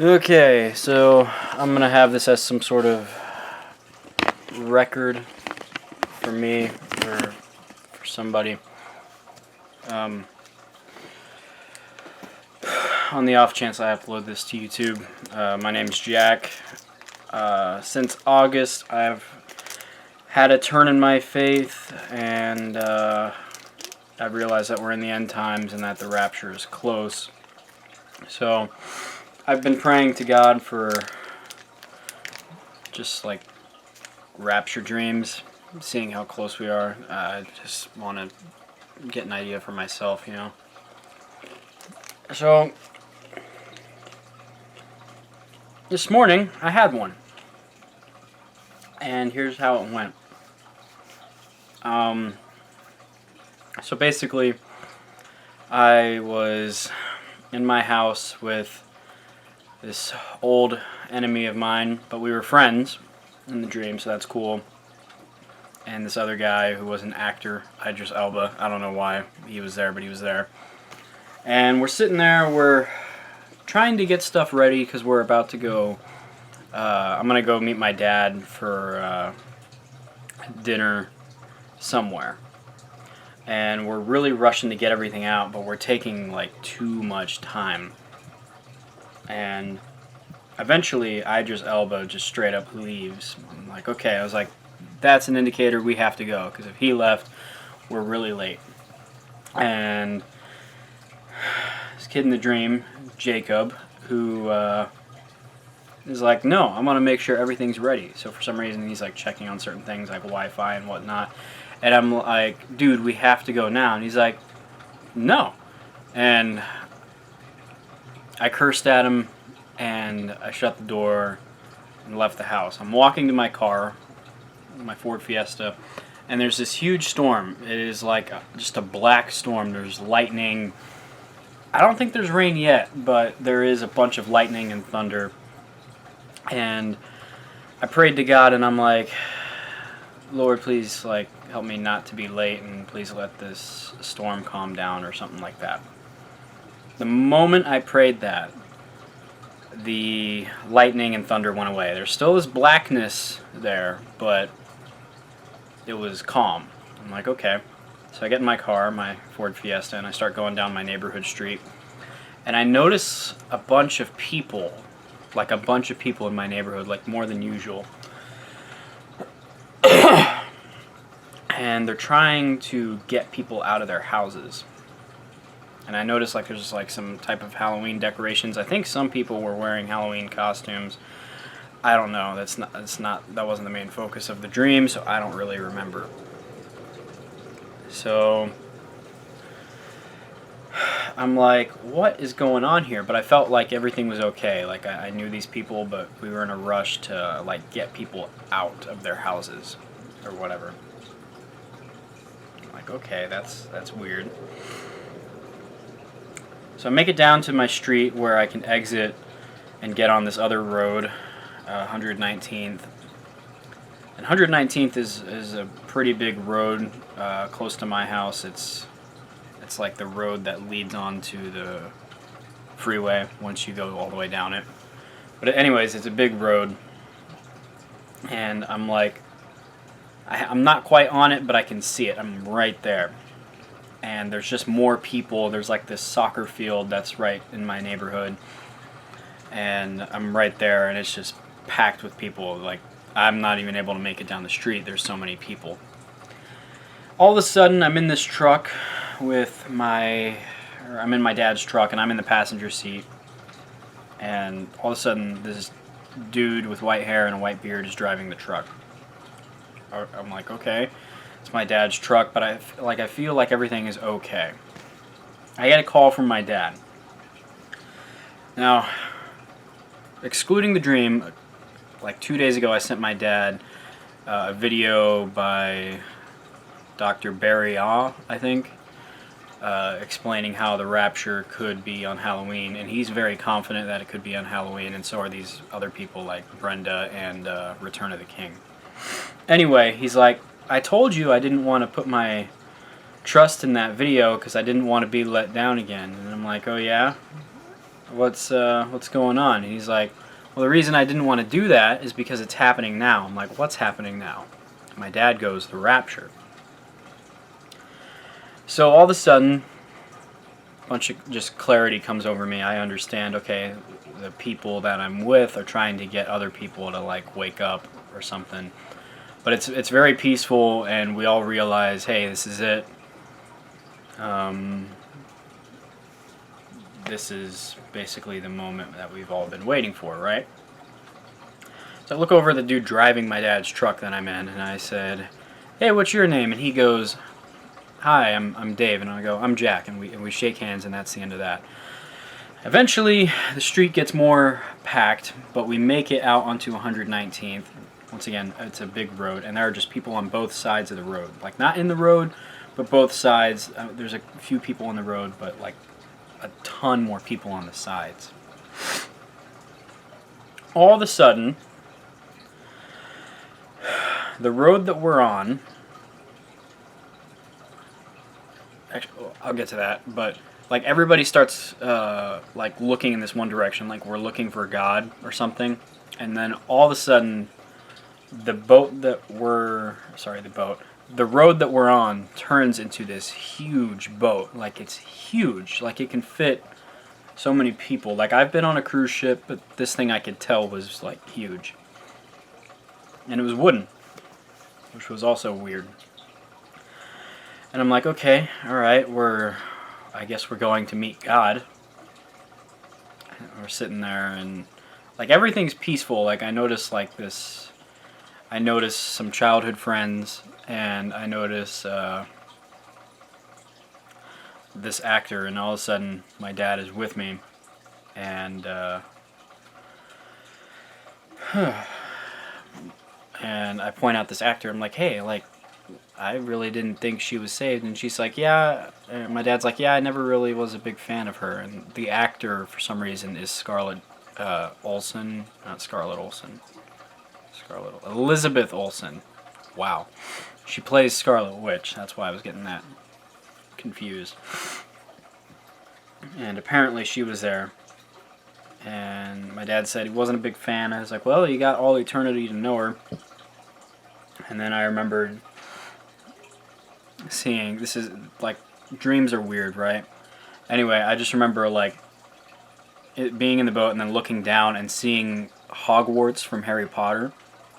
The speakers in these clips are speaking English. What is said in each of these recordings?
Okay, so I'm gonna have this as some sort of record for me or for somebody. On the off chance I upload this to YouTube, my name's Jack. Since August, I've had a turn in my faith, and I've realized that we're in the end times and that the rapture is close. So I've been praying to God for just like rapture dreams, seeing how close we are. I just want to get an idea for myself, you know. So this morning I had one, and here's how it went. So basically, I was in my house with this old enemy of mine, but we were friends in the dream, so that's cool. And this other guy who was an actor, Idris Elba, I don't know why he was there, but he was there. And we're sitting there, we're trying to get stuff ready because we're about to go, I'm going to go meet my dad for dinner somewhere. And we're really rushing to get everything out, but we're taking like too much time. And eventually, Idris Elba just straight up leaves. I'm like, okay, I was like, that's an indicator we have to go, because if he left, we're really late. And this kid in the dream, Jacob, who is like, no, I'm going to make sure everything's ready. So for some reason, he's like checking on certain things like Wi-Fi and whatnot. And I'm like, dude, we have to go now. And he's like, no. And I cursed at him, and I shut the door and left the house. I'm walking to my car, my Ford Fiesta, and there's this huge storm. It is like just a black storm. There's lightning. I don't think there's rain yet, but there is a bunch of lightning and thunder. And I prayed to God, and I'm like, Lord, please, like, help me not to be late, and please let this storm calm down or something like that. The moment I prayed that, the lightning and thunder went away. There still was blackness there, but it was calm. I'm like, okay. So I get in my car, my Ford Fiesta, and I start going down my neighborhood street. And I notice a bunch of people in my neighborhood, like more than usual. And they're trying to get people out of their houses. And I noticed like there's like some type of Halloween decorations. I think some people were wearing Halloween costumes. I don't know. That wasn't the main focus of the dream, so I don't really remember. So I'm like, what is going on here? But I felt like everything was okay. Like I knew these people, but we were in a rush to like get people out of their houses or whatever. I'm like, okay, that's weird. So I make it down to my street where I can exit and get on this other road, 119th. And 119th is a pretty big road close to my house. It's like the road that leads onto the freeway once you go all the way down it. But anyways, it's a big road. And I'm like, I'm not quite on it, but I can see it. I'm right there. And there's just more people. There's like this soccer field that's right in my neighborhood. And I'm right there, and it's just packed with people. Like, I'm not even able to make it down the street. There's so many people. All of a sudden, I'm in this truck I'm in my dad's truck, and I'm in the passenger seat. And all of a sudden, this dude with white hair and a white beard is driving the truck. I'm like, okay. It's my dad's truck, but I feel like everything is okay. I get a call from my dad. Now, excluding the dream, like 2 days ago I sent my dad a video by Dr. Barry Ah, I think, explaining how the rapture could be on Halloween, and he's very confident that it could be on Halloween, and so are these other people like Brenda and Return of the King. Anyway, he's like, I told you I didn't want to put my trust in that video because I didn't want to be let down again. And I'm like, oh yeah? what's going on? And he's like, well, the reason I didn't want to do that is because it's happening now. I'm like, what's happening now? And my dad goes, the rapture. So all of a sudden, a bunch of just clarity comes over me. I understand, okay, the people that I'm with are trying to get other people to like wake up or something. But it's very peaceful, and we all realize, hey, this is it. This is basically the moment that we've all been waiting for, right? So I look over at the dude driving my dad's truck that I'm in, and I said, hey, what's your name? And he goes, hi, I'm Dave. And I go, I'm Jack. And we shake hands, and that's the end of that. Eventually, the street gets more packed, but we make it out onto 119th. Once again, it's a big road, and there are just people on both sides of the road. Like, not in the road, but both sides. There's a few people on the road, but like a ton more people on the sides. All of a sudden, the road that we're on, actually, I'll get to that, but like everybody starts like looking in this one direction, like we're looking for God or something, and then all of a sudden, the road that we're on turns into this huge boat. Like, it's huge. Like, it can fit so many people. Like, I've been on a cruise ship, but this thing I could tell was like huge. And it was wooden, which was also weird. And I'm like, okay, alright, I guess we're going to meet God. We're sitting there, and like everything's peaceful. Like, I notice some childhood friends, and I notice this actor, and all of a sudden my dad is with me, and and I point out this actor. I'm like, hey, like, I really didn't think she was saved. And she's like, yeah. And my dad's like, yeah, I never really was a big fan of her. And the actor, for some reason, is Scarlett Olsen. Not Scarlett Olsen. Elizabeth Olsen. Wow. She plays Scarlet Witch. That's why I was getting that confused. And apparently she was there. And my dad said he wasn't a big fan. I was like, well, you got all eternity to know her. And then I remembered seeing, this is like, dreams are weird, right? Anyway, I just remember like it being in the boat and then looking down and seeing Hogwarts from Harry Potter.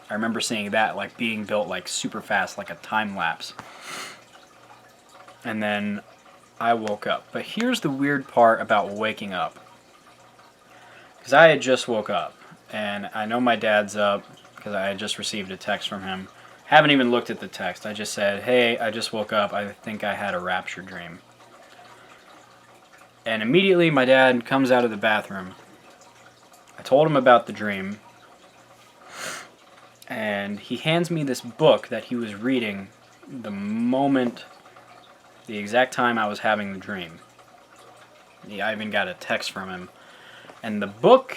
I remember seeing that like being built like super fast, like a time lapse. And then I woke up. But here's the weird part about waking up. Because I had just woke up, and I know my dad's up because I had just received a text from him. Haven't even looked at the text. I just said, hey, I just woke up. I think I had a rapture dream. And immediately my dad comes out of the bathroom. I told him about the dream. And he hands me this book that he was reading the exact time I was having the dream. I even got a text from him. And the book,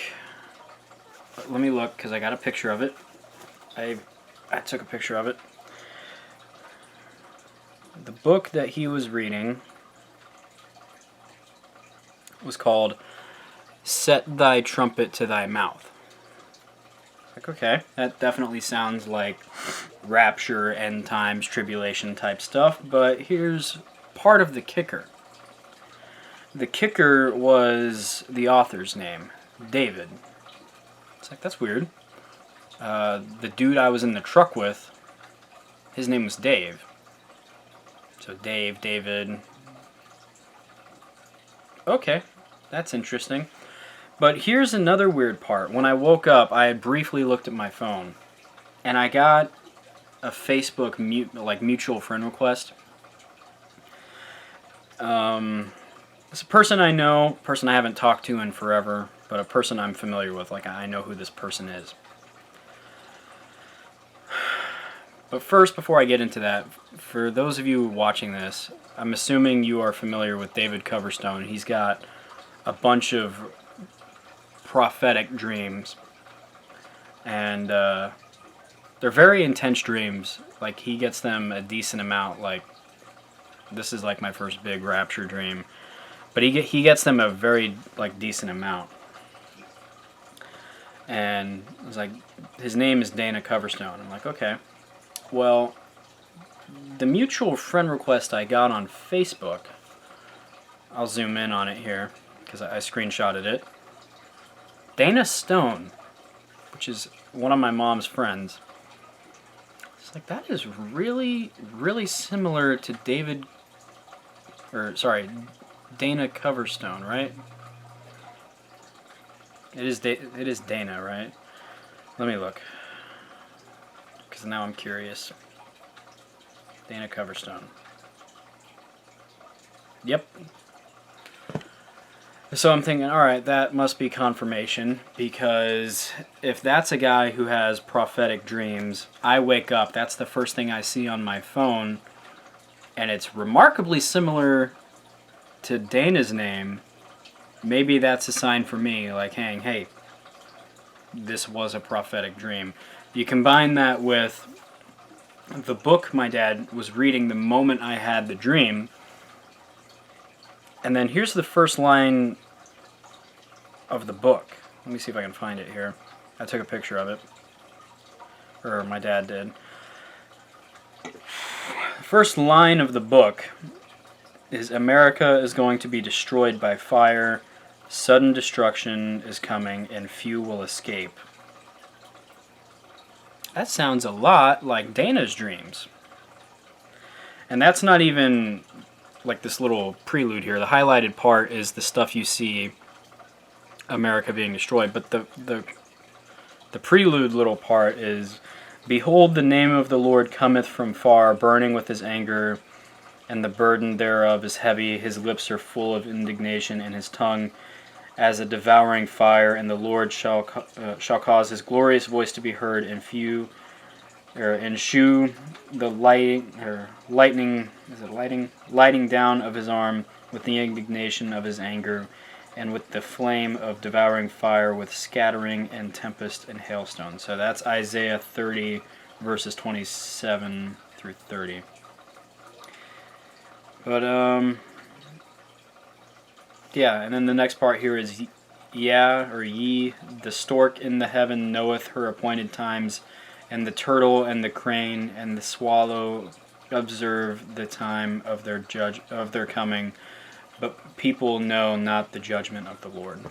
let me look because I got a picture of it. I took a picture of it. The book that he was reading was called Set Thy Trumpet to Thy Mouth. Like, okay, that definitely sounds like rapture, end times, tribulation type stuff, but here's part of the kicker. The kicker was the author's name, David. It's like, that's weird. The dude I was in the truck with, his name was Dave. So Dave, David. Okay, that's interesting. But here's another weird part. When I woke up, I had briefly looked at my phone, and I got a Facebook mutual friend request. It's a person I know, person I haven't talked to in forever, but a person I'm familiar with. Like, I know who this person is. But first, before I get into that, for those of you watching this, I'm assuming you are familiar with David Coverstone. He's got a bunch of prophetic dreams, and they're very intense dreams. Like, he gets them a decent amount. Like, this is like my first big rapture dream. but he gets them a very like decent amount. And it was like, his name is Dana Coverstone. I'm like, okay. Well, the mutual friend request I got on Facebook, I'll zoom in on it here because I screenshotted it. Dana Stone, which is one of my mom's friends. It's like, that is really, really similar to Dana Coverstone, right? It is Dana, right? Let me look, because now I'm curious. Dana Coverstone. Yep. So I'm thinking, all right, that must be confirmation, because if that's a guy who has prophetic dreams, I wake up, that's the first thing I see on my phone, and it's remarkably similar to Dana's name. Maybe that's a sign for me, like, hey, this was a prophetic dream. You combine that with the book my dad was reading the moment I had the dream, and then here's the first line of the book. Let me see if I can find it here. I took a picture of it, or my dad did. The first line of the book is, America is going to be destroyed by fire. Sudden destruction is coming, and few will escape. That sounds a lot like Dana's dreams. And that's not even like this little prelude here. The highlighted part is the stuff you see America being destroyed. But the prelude little part is, behold, the name of the Lord cometh from far, burning with his anger, and the burden thereof is heavy. His lips are full of indignation, and his tongue as a devouring fire, and the Lord shall cause his glorious voice to be heard, and shew the lighting down of his arm with the indignation of his anger, and with the flame of devouring fire, with scattering and tempest and hailstone. So that's Isaiah 30, verses 27 through 30. But yeah, and then the next part here is, ye, the stork in the heaven knoweth her appointed times, and the turtle and the crane and the swallow observe the time of their coming, but people know not the judgment of the Lord.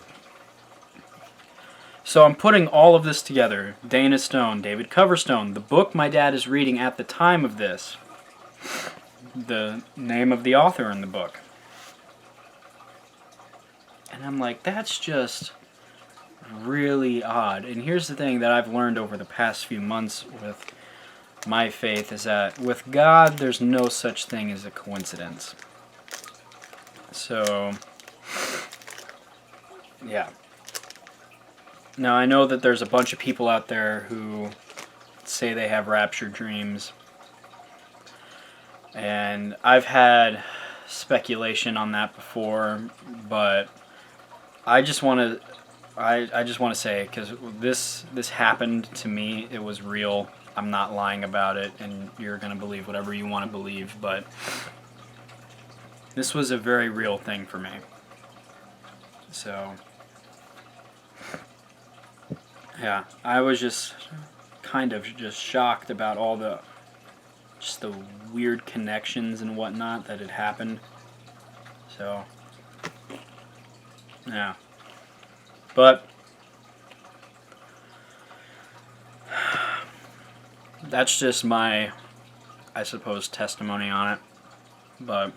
So I'm putting all of this together. Dana Stone, David Coverstone, the book my dad is reading at the time of this, the name of the author in the book. And I'm like, that's just really odd. And here's the thing that I've learned over the past few months with my faith, is that with God, there's no such thing as a coincidence. So, yeah. Now, I know that there's a bunch of people out there who say they have rapture dreams. And I've had speculation on that before, but I just want to say, because this happened to me, it was real. I'm not lying about it, and you're going to believe whatever you want to believe, but this was a very real thing for me. So, yeah, I was just kind of just shocked about all the weird connections and whatnot that had happened. So, yeah. But that's just my, I suppose, testimony on it. But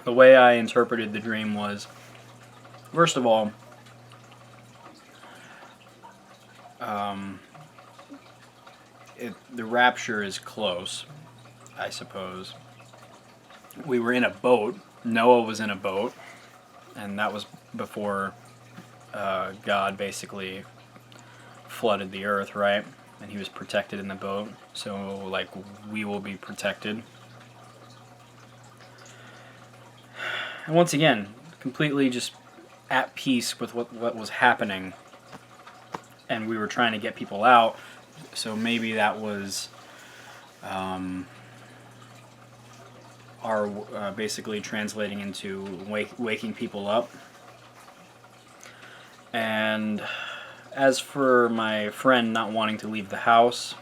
the way I interpreted the dream was, first of all, the rapture is close, I suppose. We were in a boat. Noah was in a boat, and that was before God basically flooded the earth, right? And he was protected in the boat. So, like, we will be protected. And once again, completely just at peace with what was happening. And we were trying to get people out. So maybe that was are basically translating into waking people up. And as for my friend not wanting to leave the house,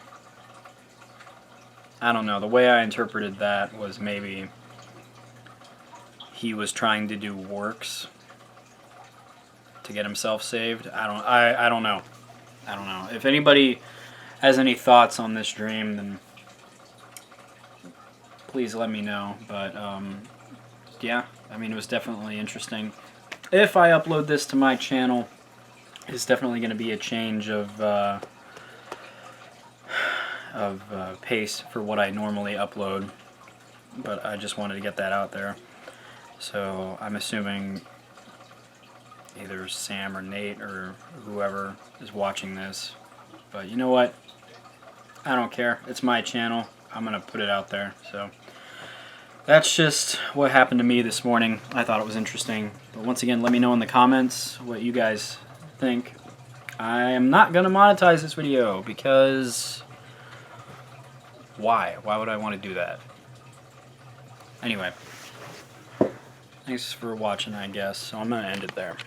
I don't know. The way I interpreted that was maybe he was trying to do works to get himself saved. I don't know. I don't know. If anybody has any thoughts on this dream, then please let me know. But yeah, I mean, it was definitely interesting. If I upload this to my channel, it's definitely going to be a change of pace for what I normally upload. But I just wanted to get that out there. So I'm assuming either Sam or Nate or whoever is watching this. But you know what? I don't care. It's my channel. I'm going to put it out there. So that's just what happened to me this morning. I thought it was interesting. But once again, let me know in the comments what you guys think. I am not going to monetize this video because why? Why would I want to do that? Anyway, thanks for watching, I guess. So I'm going to end it there.